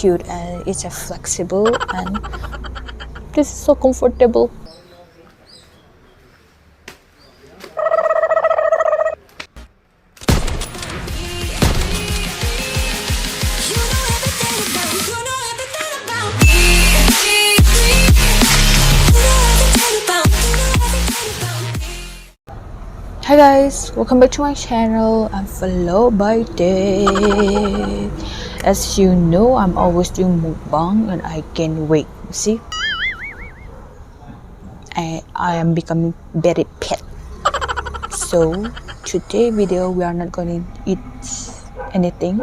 cute and it's a flexible and this is so comfortable. Hi guys, welcome back to my channel. I'm Flo Baite. As you know, I'm always doing mukbang and I gain weight. See, I am becoming very fat. So today video we are not going to eat anything.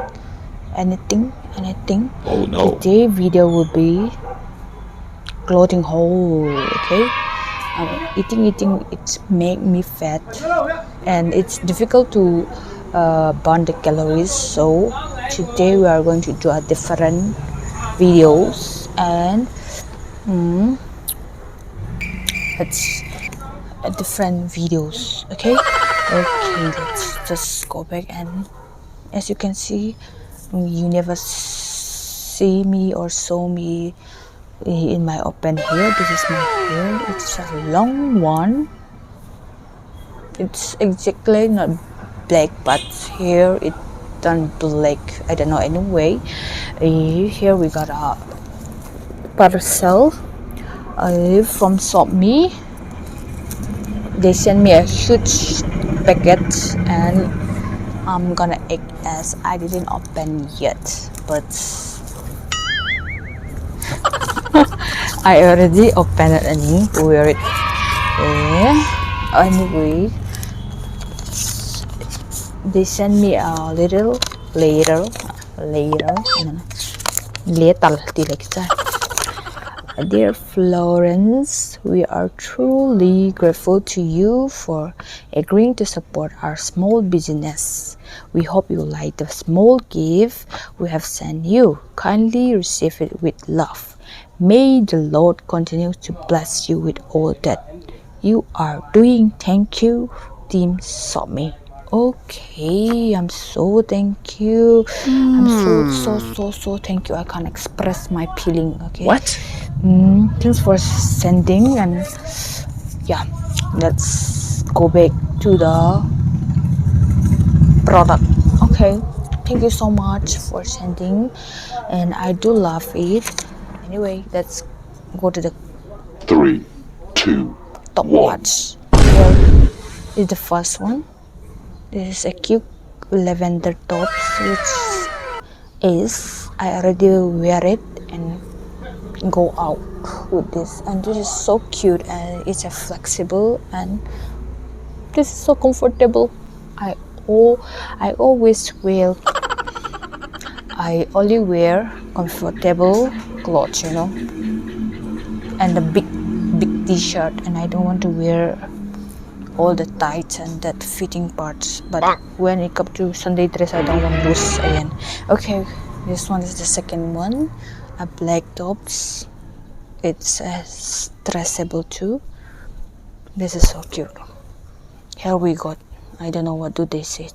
Oh no. Today video will be clothing haul. Okay. Eating it make me fat and it's difficult to burn the calories, so today we are going to do a different videos and it's a different videos. Okay, let's just go back, and as you can see, you never see me or saw me in my open hair. This is my hair. It's a long one. It's exactly not black, but here it turned black. I don't know. Anyway, here we got a parcel from Shopee. They sent me a huge packet, and I'm gonna act as I didn't open yet, but I already opened it and wear it. Anyway, they sent me a little later. Dear Florence, we are truly grateful to you for agreeing to support our small business. We hope you like the small gift we have sent you. Kindly receive it with love. May the Lord continue to bless you with all that you are doing. Thank you, Team Shopee. Okay, I'm so thank you. I'm so thank you. I can't express my feeling. Okay. What? Thanks for sending, and yeah, let's go back to the product. Okay, thank you so much for sending, and I do love it. Anyway, let's go to the 3, 2, top 1. watch. Here is the first one. This is a cute lavender top, which is I already wear it and go out with this, and this is so cute and it's a flexible and this is so comfortable. I only wear comfortable clothes, you know, and the big t-shirt, and I don't want to wear all the tights and that fitting parts. But when it comes to Sunday dress, I don't want loose again. Okay, this one is the second one, a black tops. It's dressable too. This is so cute. Here we got, I don't know what do they say,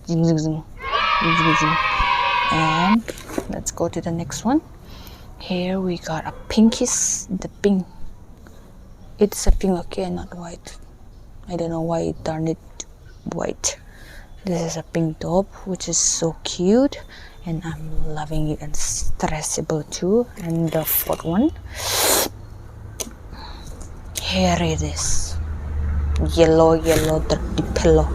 and let's go to the next one. Here we got a pinkish, the pink. It's a pink, okay, not white. I don't know why it turned it white. This is a pink top, which is so cute, and I'm loving it, and dressable too. And the fourth one, here it is, yellow dirty pillow.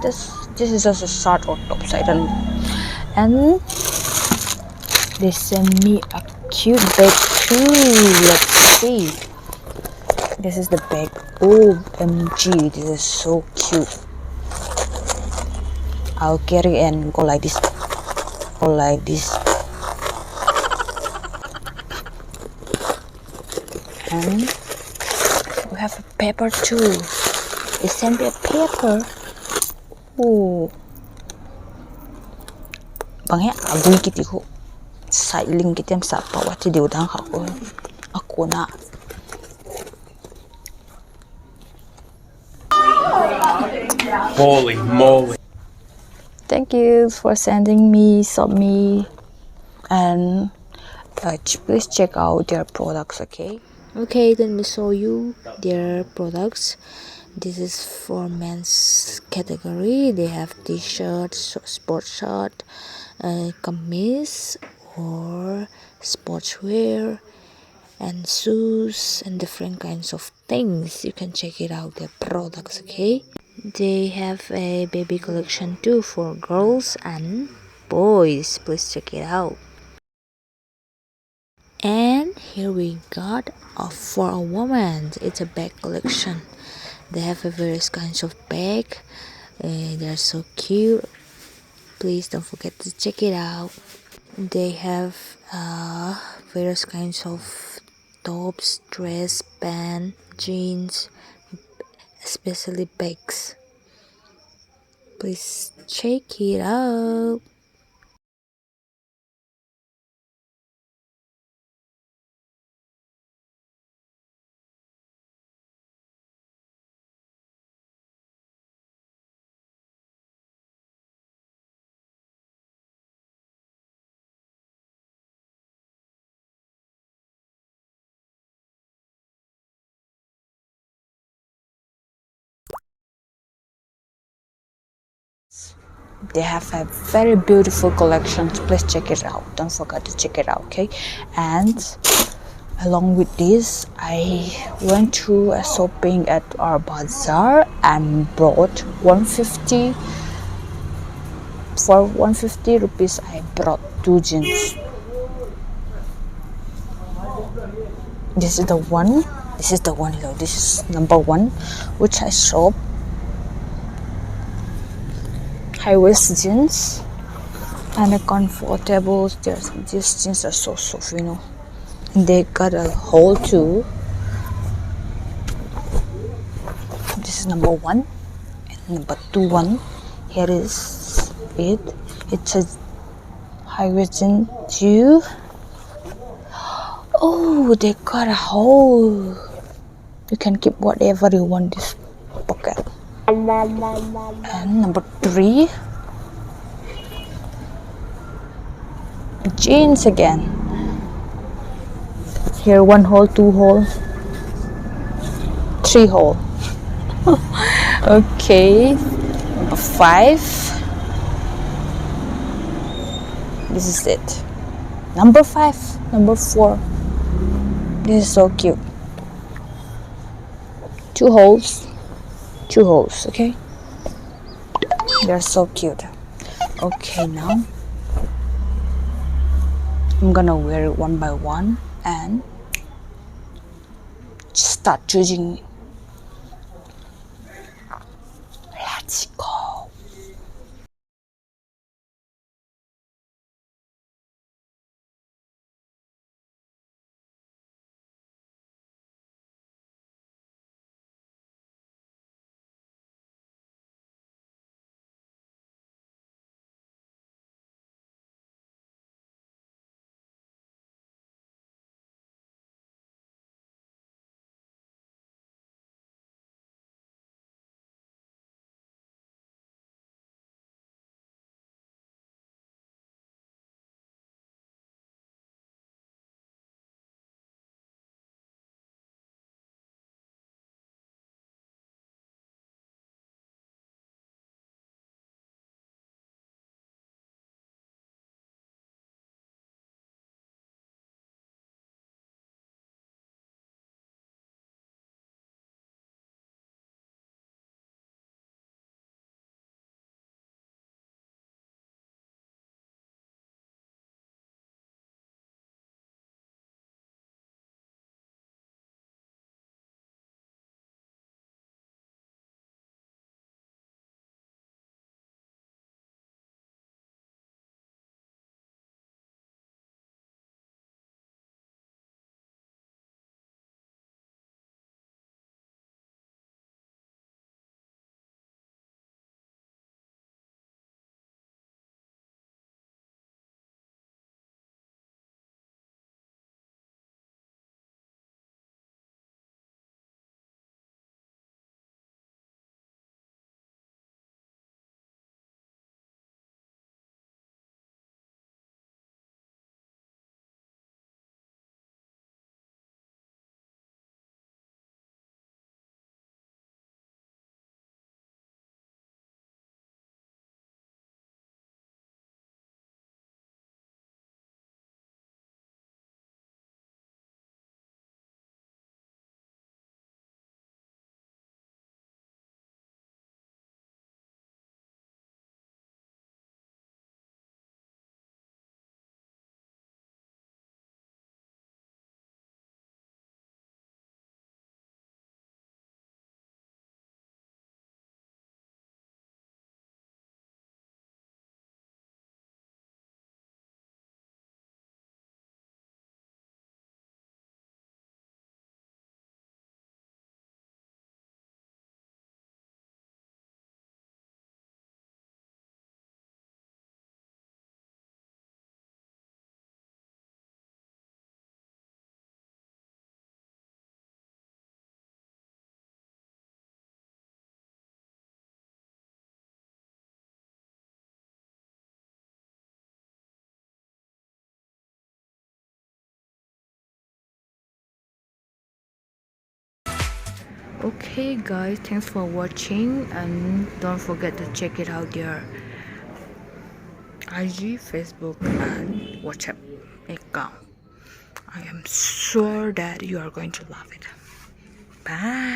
This is just a short or tops, I don't know. And they sent me a cute bag too. Let's see. This is the bag. OMG, this is so cute. I'll carry and go like this. And we have a paper too. They sent me a paper. Oh, bangnya agui kiti ko. Sailing kitem sa pawati diudang ako na. Holy moly. Thank you for sending me, Shopee. and please check out their products. Okay, let me show you their products. This is for men's category. They have t-shirt, sports shirt, kameez or sportswear, and shoes and different kinds of things. You can check it out, their products. Okay, they have a baby collection too for girls and boys. Please check it out. And here we got for a woman, it's a bag collection. They have a various kinds of bag. They're so cute. Please don't forget to check it out. They have various kinds of tops, dress, pants, jeans, especially bags. Please check it out. They have a very beautiful collection. Please check it out. Don't forget to check it out. Okay, and along with this, I went to a shopping at our bazaar and brought 150. For 150 rupees, I brought two jeans. This is the one. This is the one. This is number one, which I shop. High waist jeans and a comfortable. These jeans are so soft. They got a hole too. This is number one. And number two one. Here is it. It's a high waist jean too. Oh, they got a hole. You can keep whatever you want this pocket. And number three, jeans again. Here one hole, two hole, three hole. Okay, number five. This is it. Number five, number four. This is so cute. Two holes, okay? They're so cute. Okay, now I'm gonna wear it one by one and start judging. Let's go. Okay guys, thanks for watching, and don't forget to check it out their IG, Facebook and WhatsApp account. I am sure that you are going to love it. Bye.